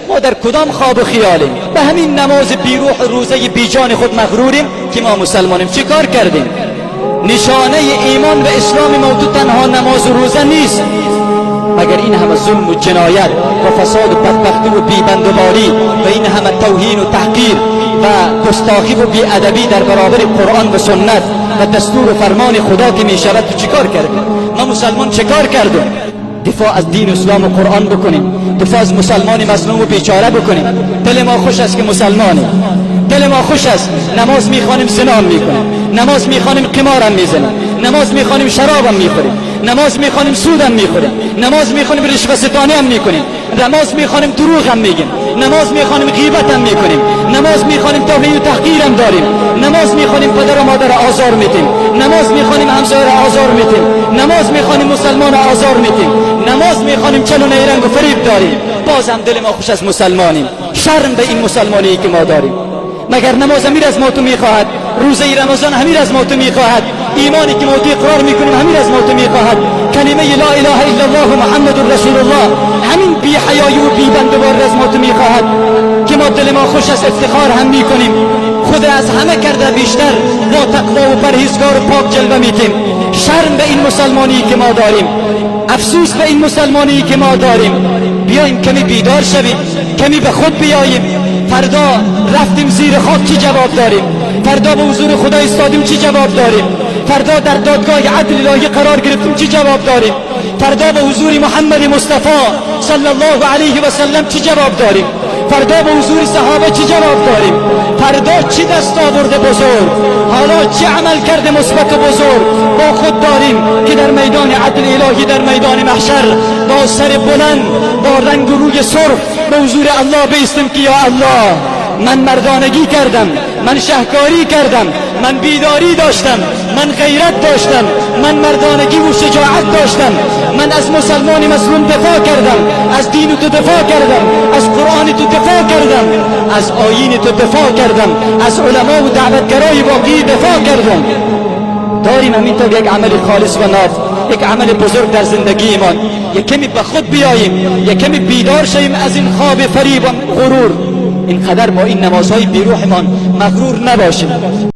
ما در کدام خواب و خیالیم؟ به همین نماز بیروح روزه بیجان خود مغروریم که ما مسلمانیم. چه کار کردیم؟ نشانه ایمان و اسلام ما تو تنها نماز و روزه نیست، مگر این همه ظلم و جنایت و فساد و بدبختی و بیبندوباری و این همه توهین و تحقیر و گستاخی و بیادبی در برابر قرآن و سنت و دستور و فرمان خدا که می شود. تو چیکار کردیم؟ ما مسلمان چیکار کردیم؟ دفاع از دین اسلام و قرآن بکنیم، دفاع از مسلمان مظلوم و بیچاره بکنیم. دل ما خوش است که مسلمانیم، دل ما خوش است. نماز میخوانیم زنا میکنیم، نماز میخوانیم قمارم میزنیم، نماز میخوانیم شرابم میخوریم، نماز میخوانیم سودم میخوریم، نماز میخوانیم رشوه ستانی هم میکنیم، نماز میخوانیم دروغ هم میگیم، نماز میخوانیم غیبت هم میکنیم، نماز میخوانیم توهین و تحقیر هم داریم، نماز میخوانیم پدر و مادر آزار میدیم، نماز میخوانیم همسایه را آزار میدیم، نماز میخوانیم مسلمان را آزار میدیم، نماز میخوانیم چل و نیرنگ و فریب داریم. بازم دل ما خوش از مسلمانیم. شرم به این مسلمانی که ما داریم. مگر نماز امیر از ما تو میخواهد؟ روزه رمضان امیر از ما تو میخواهد؟ ایمانی که ما تو اقرار میکنیم امیر از ما تو میخواهد؟ کلمه لا اله الا الله محمد رسول الله همین بی حیایی و بی بندوبار از ما تو میخواهد که ما دل ما خوش از افتخار هم میکنیم. خود از همه کرده بیشتر با تقوا و پرهیزگار و پاک جلوه میتیم. شرم به این مسلمانی که ما داریم، افسوس به این مسلمانی که ما داریم. بیاییم کمی بیدار شویم، کمی به خود بیاییم. فردا رفتیم زیر خاک چی جواب داریم؟ فردا به حضور خدا ایستادیم چی جواب داریم؟ فردا در دادگاه عدل الهی قرار گرفتیم چی جواب داریم؟ فردا به حضور محمد مصطفی صلی الله علیه و سلم چی جواب داریم؟ فردا به حضور صحابه چی جواب داریم؟ فردا چی دست آورده بزرگ؟ حالا چی عمل کرده مثبت بزرگ با خود داریم که در میدان عدل الهی، در میدان محشر با سر بلند، با رنگ و روی سرخ به حضور الله بیستیم که یا الله، من مردانگی کردم، من شهکاری کردم، من بیداری داشتم، من غیرت داشتم، من مردانگی و شجاعت داشتم، من از مسلمان مظلوم دفاع کردم، از دین تو دفاع کردم، از قرآن تو دفاع کردم، از آیین تو دفاع کردم، از علما و دعوتگرای واقعی دفاع کردم. داریم همینطور یک عمل خالص و ناب، یک عمل بزرگ در زندگی ایمان. یک کمی به خود بیاییم، یک کمی بیدار شویم از این خواب فریب و غرور. اینقدر با این نمازهای بیروحمان مغرور نباشیم.